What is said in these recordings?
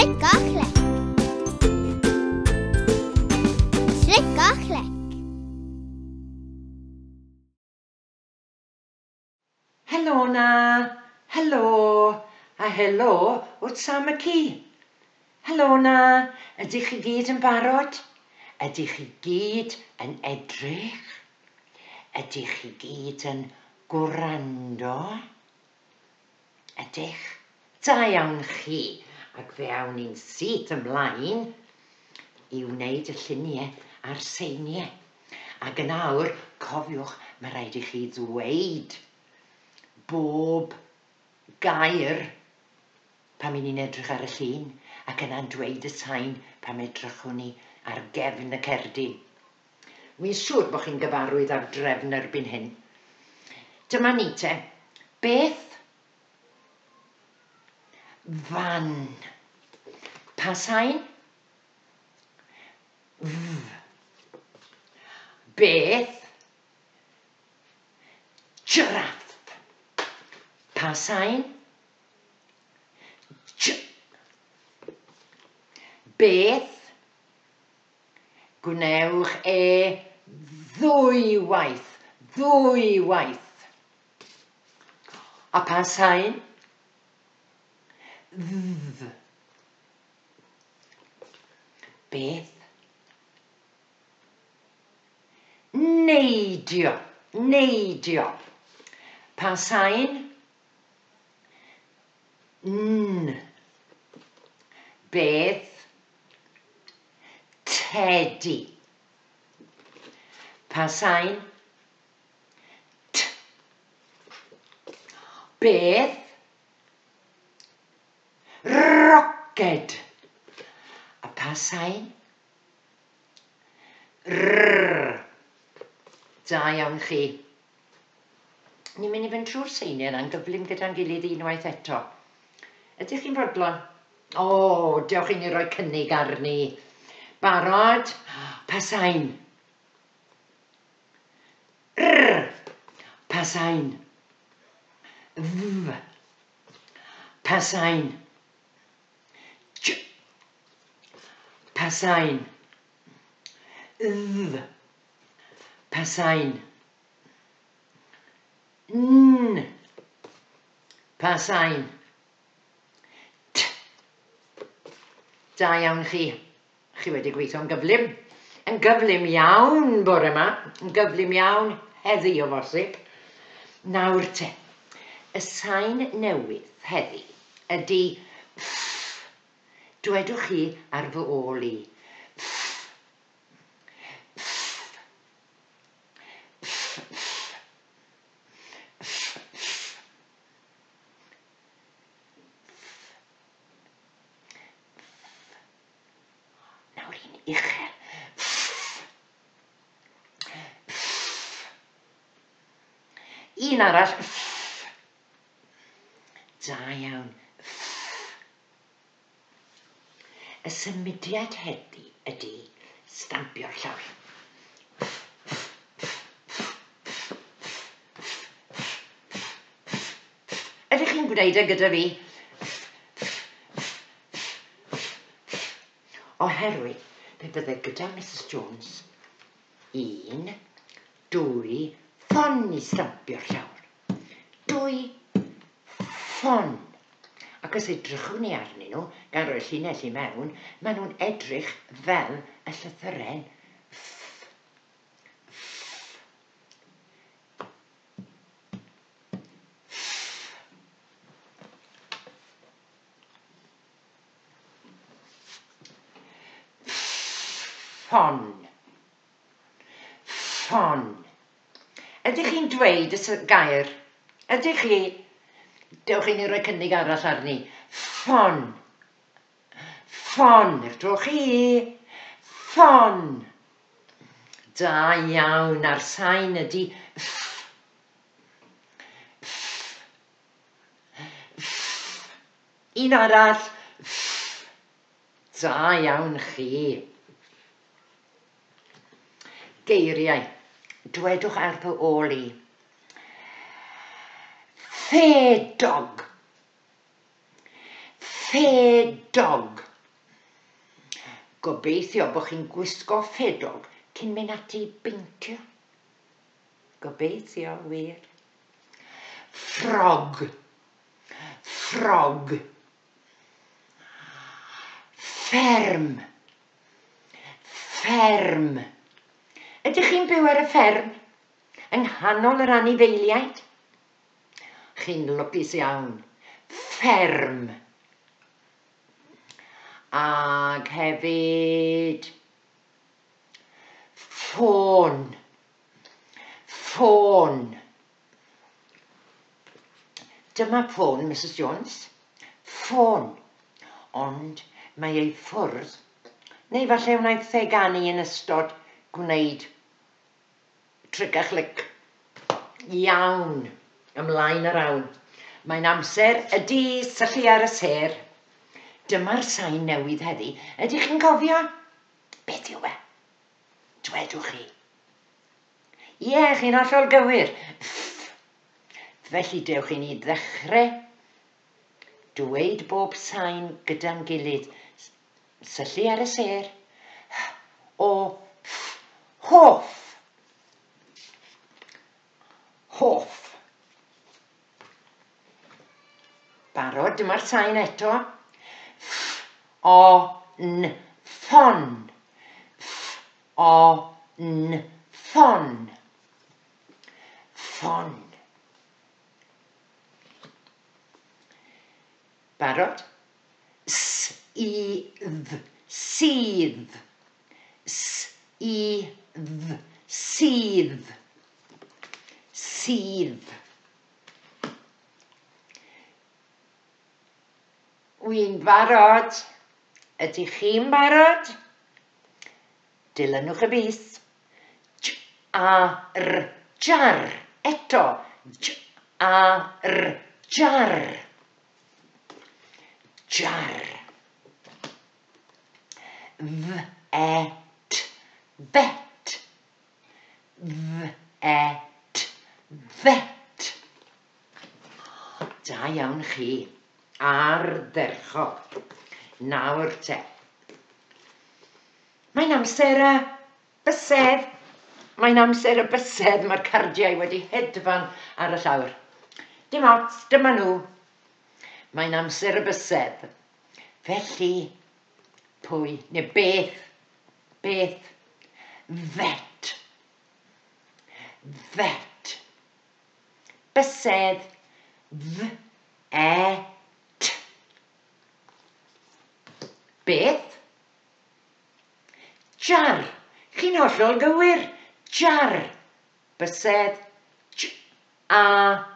Slikkakhlekk. Slikkakhlekk. Helo na, helo, a helo wrth Sam y ci. Helo na, ydych chi gyd yn barod? Ydych chi gyd yn edrych? Ydych chi gyd yn gwrando? Ydych? Da iawn chi, ac fe awn ni'n syth ymlaen i wneud y lluniau a'r seiniau. Ac yn awr, cofiwch, mae rhaid i chi ddweud bob gair pan ni'n edrych ar y llun, ac yna'n dweud y sain pan edrychwn ni ar gefn y cerdyn. Wi'n siŵr bod chi'n gyfarwydd â'r drefn erbyn hyn. Dyma ni te. Beth? Fan. Pa sain? Beth? Giraff. Pa sain? Beth? Gwnewch ddwywaith. Ddwywaith. A pa sain? Beth? Neidio. Neidio. Pa sain? Beth? Tedi. Pa sain? Beth? Roced. A pa sain? Da iawn chi. Ni'n mynd i fynd trwy'r seiniau yna'n gyflym gyda'n gilydd unwaith eto. Ydych chi'n fodlon? O, dewch i ni roi cynnig arni. Barod? Pa sain? Pa sain? Pa sain? Pa sain? Pa sain? Pa sain? Da iawn chi. Chi wedi gweithio'n gyflym. Yn gyflym iawn bore yma. Yn gyflym iawn heddi o bosib. Nawr te. Y sain newydd heddi ydy dwedwch chi ar fy ôl i. Nawr un uchel. Un arall. Da iawn. Y symudiad heddi ydy stampio'r llawr. Ydych chi'n gwneud e gyda fi? Oherwydd, pe bydde gyda Mrs Jones 1, 2, ffon i stampio'r llawr. 2, ffon. Ac os edrychwn ni arnyn nhw, gan roi'r llinell i mewn, maen nhw'n edrych fel y llythyren ffon. Ffon. Ydych chi'n dweud y gair? Ydych chi? Dewch i ni roi cynnig arall arni. Ffon. Ffon. Ydwch chi? Ffon. Da iawn. A'r sain ydy un arall. Da iawn chi. Geiriau. Dwedwch ar fy ôl i. Ffedog. Ffedog. Gobeithio bod chi'n gwisgo ffedog cyn mynd ati beincio. Gobeithio wir. Ffrog. Ffrog. Fferm. Fferm. Ydych chi'n byw ar y fferm? Yng nghanol yr anifeiliaid? Chi'n lwcus iawn. Fferm. Ag hefyd ffôn. Ffôn. Dyma ffôn, Mrs Jones. Ffôn. Ond mae ei ffwrdd, neu falle wnaeth ei ganu yn ystod gwneud tric a chlic iawn ymlaen yr awn. Mae'n amser ydi syllu ar y sêr. Dyma'r sain newydd heddi. Ydych chi'n cofio? Beth yw e? Dwedwch chi. Ie, chi'n hollol gywir. Felly dewch i ni ddechrau dweud bob sain gyda'n gilydd. Syllu ar y sêr. O hoff. Hoff. Barod, dyma'r sain eto. O n ffon. O n ffon. Ffon. Barod? S-i-dd. Sydd. S-i-dd. Sydd. Sydd. Wy'n barod. Ydych chi'n barod? Dilynwch y bys. J-a-r. Jar. Eto. J-a-r. Jar. Jar. V-et. Vet. V-et. Vet. Da iawn chi. Ardderchog. Nawr te. Mae'n amser y bysedd. Mae'n amser y bysedd. Mae'r cardiau wedi hedfan ar y llawr. Dim ots, dyma nhw. Mae'n amser y bysedd. Felly, pwy, neu beth, beth, vet. Vet. Bysedd, v-et. Beth? Jar. Chi'n hollol gywir. Jar. Bysedd. J-a-r.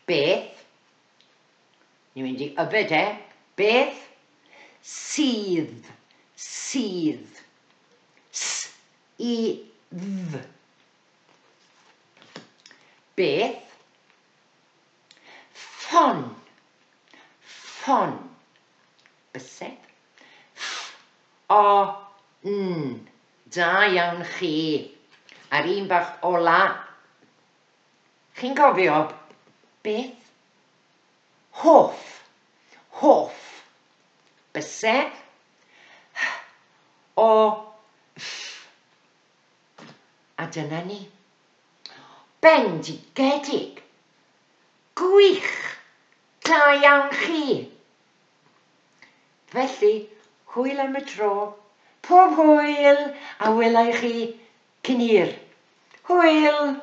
Beth? Ni'n mynd i yfed e. Beth? Sydd. Sydd. S-i-dd. Beth? Ffon. Ffon. Bysedd. F-o-n. Da iawn chi. Ar un bach ola. Chi'n gofio beth? Hoff. Hoff. Bysedd. O-ff. A dyna ni. Bendigedig. Gwych. Da iawn chi. Felly, hwyl am y tro. Pob hwyl a welai chi cyn hir. Hwyl.